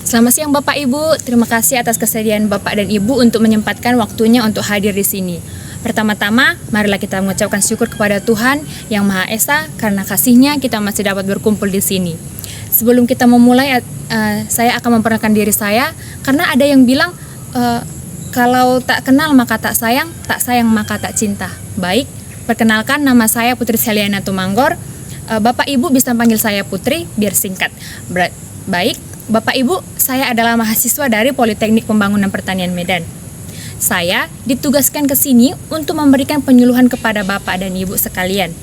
Selamat siang Bapak Ibu, terima kasih atas kesediaan Bapak dan Ibu untuk menyempatkan waktunya untuk hadir di sini. Pertama-tama, marilah kita mengucapkan syukur kepada Tuhan Yang Maha Esa karena kasih-Nya kita masih dapat berkumpul di sini. Sebelum kita memulai, saya akan memperkenalkan diri saya karena ada yang bilang kalau tak kenal maka tak sayang maka tak cinta. Baik, perkenalkan nama saya Putri Seliana Tumanggor. Bapak Ibu bisa panggil saya Putri biar singkat. Baik, Bapak Ibu, saya adalah mahasiswa dari Politeknik Pembangunan Pertanian Medan. Saya ditugaskan ke sini untuk memberikan penyuluhan kepada Bapak dan Ibu sekalian.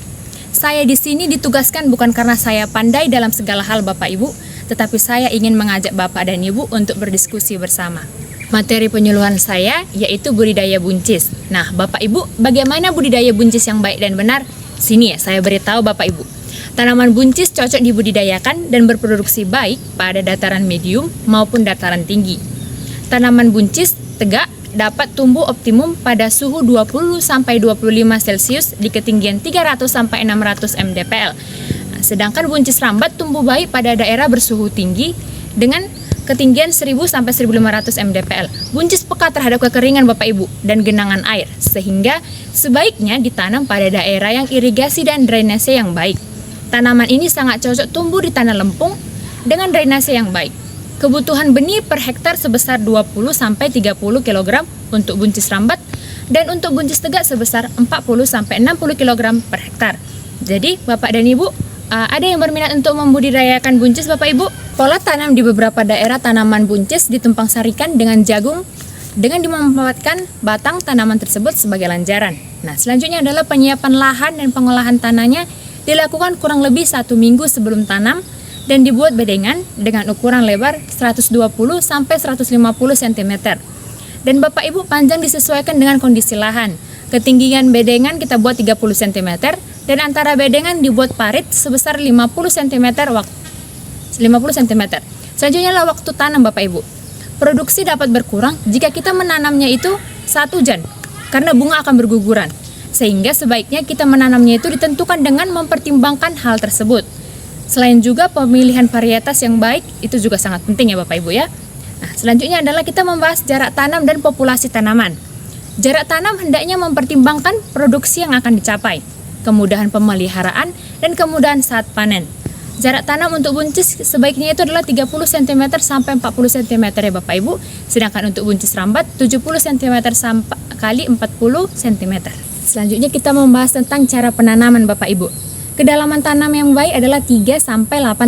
Saya di sini ditugaskan bukan karena saya pandai dalam segala hal Bapak Ibu, tetapi saya ingin mengajak Bapak dan Ibu untuk berdiskusi bersama. Materi penyuluhan saya yaitu budidaya buncis. Nah, Bapak Ibu, bagaimana budidaya buncis yang baik dan benar? Sini ya, saya beritahu Bapak Ibu. Tanaman buncis cocok dibudidayakan dan berproduksi baik pada dataran medium maupun dataran tinggi. Tanaman buncis tegak dapat tumbuh optimum pada suhu 20-25 Celcius di ketinggian 300-600 mdpl. Sedangkan buncis rambat tumbuh baik pada daerah bersuhu tinggi dengan ketinggian 1000-1500 mdpl. Buncis peka terhadap kekeringan Bapak Ibu dan genangan air, sehingga sebaiknya ditanam pada daerah yang irigasi dan drainase yang baik. Tanaman ini sangat cocok tumbuh di tanah lempung dengan drainase yang baik. Kebutuhan benih per hektar sebesar 20-30 kg untuk buncis rambat dan untuk buncis tegak sebesar 40-60 kg per hektar. Jadi, Bapak dan Ibu, ada yang berminat untuk membudidayakan buncis Bapak Ibu? Pola tanam di beberapa daerah tanaman buncis ditumpang sarikan dengan jagung dengan dimanfaatkan batang tanaman tersebut sebagai lanjaran. Nah, selanjutnya adalah penyiapan lahan dan pengolahan tanahnya dilakukan kurang lebih 1 minggu sebelum tanam dan dibuat bedengan dengan ukuran lebar 120-150 cm. Dan Bapak Ibu, panjang disesuaikan dengan kondisi lahan. Ketinggian bedengan kita buat 30 cm dan antara bedengan dibuat parit sebesar 50 cm. Selanjutnya adalah waktu tanam Bapak Ibu. Produksi dapat berkurang jika kita menanamnya itu 1 jan karena bunga akan berguguran. Sehingga sebaiknya kita menanamnya itu ditentukan dengan mempertimbangkan hal tersebut. Selain juga pemilihan varietas yang baik itu juga sangat penting ya Bapak Ibu ya. Nah, selanjutnya adalah kita membahas jarak tanam dan populasi tanaman. Jarak tanam hendaknya mempertimbangkan produksi yang akan dicapai, kemudahan pemeliharaan dan kemudahan saat panen. Jarak tanam untuk buncis sebaiknya itu adalah 30 cm sampai 40 cm ya Bapak Ibu. Sedangkan untuk buncis rambat 70 cm kali 40 cm. Selanjutnya kita membahas tentang cara penanaman Bapak Ibu. Kedalaman tanam yang baik adalah 3-8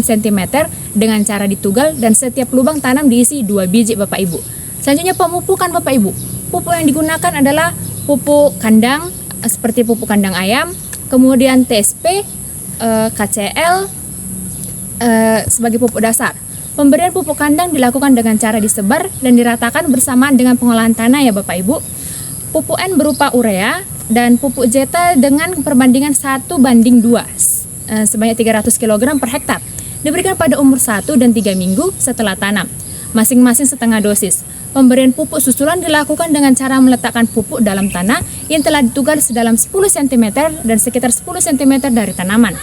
cm dengan cara ditugal dan setiap lubang tanam diisi 2 biji Bapak Ibu. Selanjutnya pemupukan Bapak Ibu. Pupuk yang digunakan adalah pupuk kandang seperti pupuk kandang ayam, kemudian TSP, KCL sebagai pupuk dasar. Pemberian pupuk kandang dilakukan dengan cara disebar dan diratakan bersamaan dengan pengolahan tanah ya Bapak Ibu. Pupuk N berupa urea dan pupuk Zeta dengan perbandingan 1:2 sebanyak 300 kg per hektar diberikan pada umur 1 dan 3 minggu setelah tanam, masing-masing setengah dosis. Pemberian pupuk susulan dilakukan dengan cara meletakkan pupuk dalam tanah yang telah ditugal sedalam 10 cm dan sekitar 10 cm dari tanaman.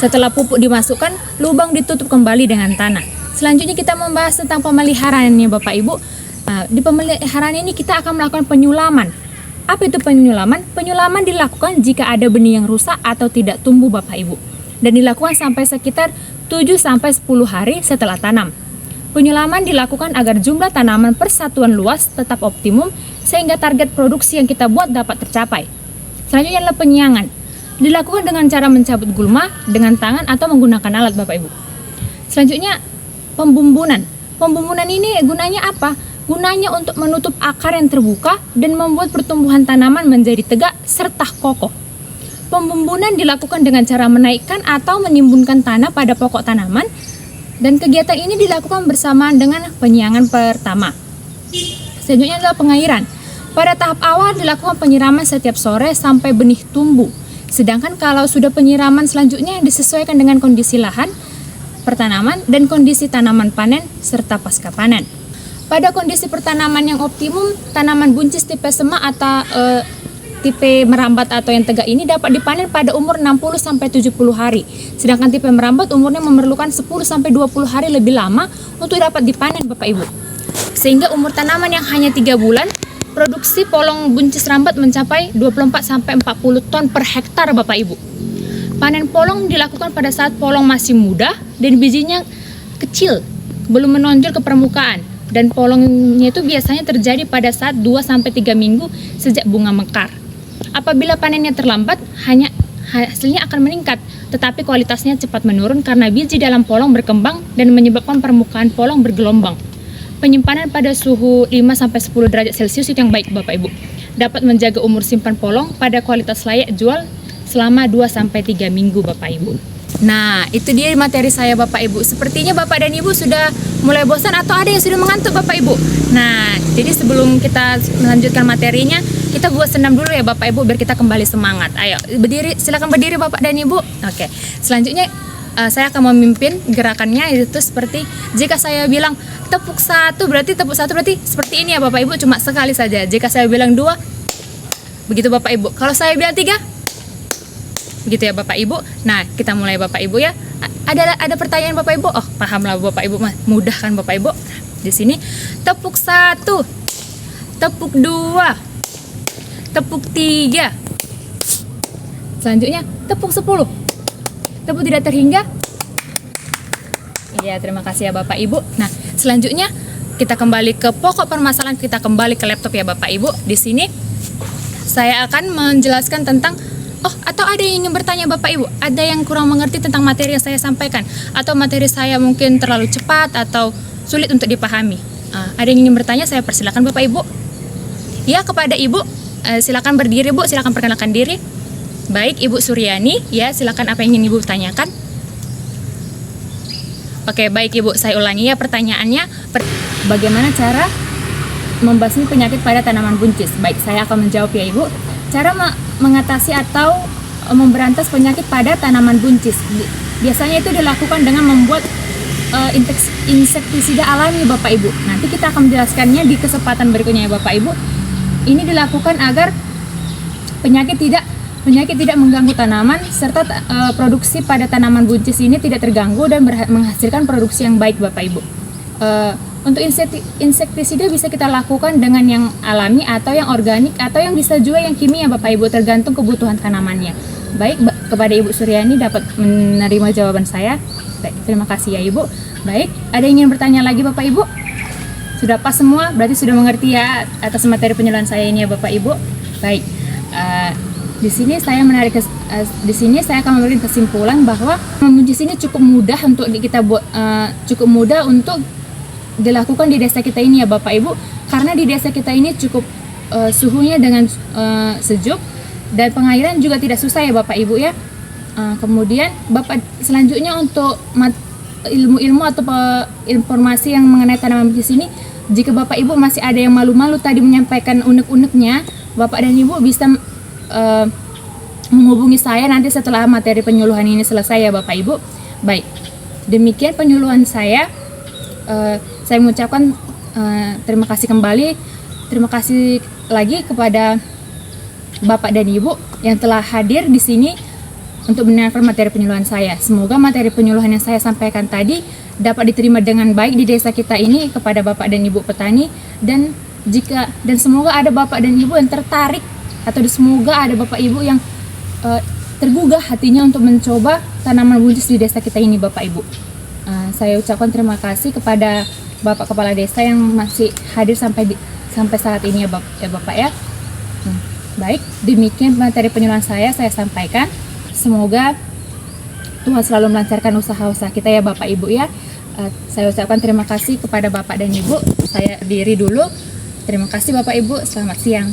Setelah pupuk dimasukkan, lubang ditutup kembali dengan tanah. Selanjutnya kita membahas tentang pemeliharaan ini Bapak Ibu. Di pemeliharaan ini kita akan melakukan penyulaman. Apa itu penyulaman? Penyulaman dilakukan jika ada benih yang rusak atau tidak tumbuh Bapak Ibu. Dan dilakukan sampai sekitar 7-10 hari setelah tanam. Penyulaman dilakukan agar jumlah tanaman per satuan luas tetap optimum sehingga target produksi yang kita buat dapat tercapai. Selanjutnya adalah penyiangan. Dilakukan dengan cara mencabut gulma dengan tangan atau menggunakan alat Bapak Ibu. Selanjutnya pembumbunan. Pembumbunan ini gunanya apa? Gunanya untuk menutup akar yang terbuka dan membuat pertumbuhan tanaman menjadi tegak serta kokoh. Pembumbunan dilakukan dengan cara menaikkan atau menimbunkan tanah pada pokok tanaman dan kegiatan ini dilakukan bersamaan dengan penyiangan pertama. Selanjutnya adalah pengairan. Pada tahap awal dilakukan penyiraman setiap sore sampai benih tumbuh. Sedangkan kalau sudah penyiraman selanjutnya disesuaikan dengan kondisi lahan, pertanaman dan kondisi tanaman panen serta pasca panen. Pada kondisi pertanaman yang optimum, tanaman buncis tipe semak atau tipe merambat atau yang tegak ini dapat dipanen pada umur 60 sampai 70 hari. Sedangkan tipe merambat umurnya memerlukan 10 sampai 20 hari lebih lama untuk dapat dipanen Bapak Ibu. Sehingga umur tanaman yang hanya 3 bulan, produksi polong buncis rambat mencapai 24 sampai 40 ton per hektar Bapak Ibu. Panen polong dilakukan pada saat polong masih muda dan bijinya kecil, belum menonjol ke permukaan. Dan polongnya itu biasanya terjadi pada saat 2 sampai 3 minggu sejak bunga mekar. Apabila panennya terlambat, hasilnya akan meningkat, tetapi kualitasnya cepat menurun karena biji dalam polong berkembang dan menyebabkan permukaan polong bergelombang. Penyimpanan pada suhu 5 sampai 10 derajat Celcius itu yang baik Bapak Ibu. Dapat menjaga umur simpan polong pada kualitas layak jual selama 2 sampai 3 minggu Bapak Ibu. Nah, itu dia materi saya Bapak Ibu. Sepertinya Bapak dan Ibu sudah mulai bosan atau ada yang sudah mengantuk Bapak Ibu. Nah, jadi sebelum kita melanjutkan materinya, kita buat senam dulu ya Bapak Ibu biar kita kembali semangat. Ayo, berdiri, silakan berdiri Bapak dan Ibu. Oke. Selanjutnya saya akan memimpin gerakannya, itu seperti jika saya bilang tepuk satu berarti seperti ini ya Bapak Ibu, cuma sekali saja. Jika saya bilang 2, begitu Bapak Ibu. Kalau saya bilang 3, gitu ya Bapak Ibu. Nah, kita mulai Bapak Ibu ya. Ada pertanyaan Bapak Ibu? Oh, pahamlah Bapak Ibu, mudah kan Bapak Ibu. Di sini tepuk 1, tepuk 2, tepuk 3. Selanjutnya tepuk 10. Tepuk tidak terhingga. Iya, terima kasih ya Bapak Ibu. Nah, selanjutnya kita kembali ke pokok permasalahan, kita kembali ke laptop ya Bapak Ibu. Di sini saya akan menjelaskan tentang atau ada yang ingin bertanya Bapak Ibu, ada yang kurang mengerti tentang materi yang saya sampaikan, atau materi saya mungkin terlalu cepat atau sulit untuk dipahami. Ada yang ingin bertanya, saya persilakan Bapak Ibu. Ya, kepada Ibu, silakan berdiri Bu, silakan perkenalkan diri. Baik, Ibu Suryani, ya silakan apa yang ingin Ibu tanyakan. Oke, baik Ibu, saya ulangi ya pertanyaannya. Bagaimana cara membasmi penyakit pada tanaman buncis? Baik, saya akan menjawab ya Ibu. Cara mengatasi atau memberantas penyakit pada tanaman buncis biasanya itu dilakukan dengan membuat insektisida alami Bapak Ibu. Nanti kita akan menjelaskannya di kesempatan berikutnya ya Bapak Ibu. Ini dilakukan agar penyakit tidak mengganggu tanaman serta produksi pada tanaman buncis ini tidak terganggu dan menghasilkan produksi yang baik Bapak Ibu. Untuk insektisida bisa kita lakukan dengan yang alami atau yang organik atau yang bisa juga yang kimia Bapak Ibu, tergantung kebutuhan tanamannya. Baik, kepada Ibu Suryani dapat menerima jawaban saya. Baik, terima kasih ya Ibu. Baik, ada yang ingin bertanya lagi Bapak Ibu? Sudah pas semua? Berarti sudah mengerti ya atas materi penyuluhan saya ini ya Bapak Ibu. Baik, di sini saya akan memberikan kesimpulan bahwa buncis ini cukup mudah untuk dilakukan di desa kita ini ya Bapak Ibu, karena di desa kita ini cukup suhunya dengan sejuk dan pengairan juga tidak susah ya Bapak Ibu ya. Kemudian Bapak selanjutnya untuk ilmu-ilmu atau informasi yang mengenai tanaman buncis ini, jika Bapak Ibu masih ada yang malu-malu tadi menyampaikan unek-uneknya, Bapak dan Ibu bisa menghubungi saya nanti setelah materi penyuluhan ini selesai ya Bapak Ibu. Baik, demikian penyuluhan saya. Saya mengucapkan terima kasih kembali. Terima kasih lagi kepada Bapak dan Ibu yang telah hadir di sini untuk mendengarkan materi penyuluhan saya. Semoga materi penyuluhan yang saya sampaikan tadi dapat diterima dengan baik di desa kita ini kepada Bapak dan Ibu petani, dan semoga ada Bapak dan Ibu yang tertarik, atau semoga ada Bapak Ibu yang tergugah hatinya untuk mencoba tanaman buncis di desa kita ini Bapak Ibu. Saya ucapkan terima kasih kepada Bapak Kepala Desa yang masih hadir sampai saat ini ya Bapak ya. Baik, demikian materi penyuluhan saya sampaikan. Semoga Tuhan selalu melancarkan usaha-usaha kita ya Bapak Ibu ya. Saya ucapkan terima kasih kepada Bapak dan Ibu. Saya berdiri dulu. Terima kasih Bapak Ibu, selamat siang.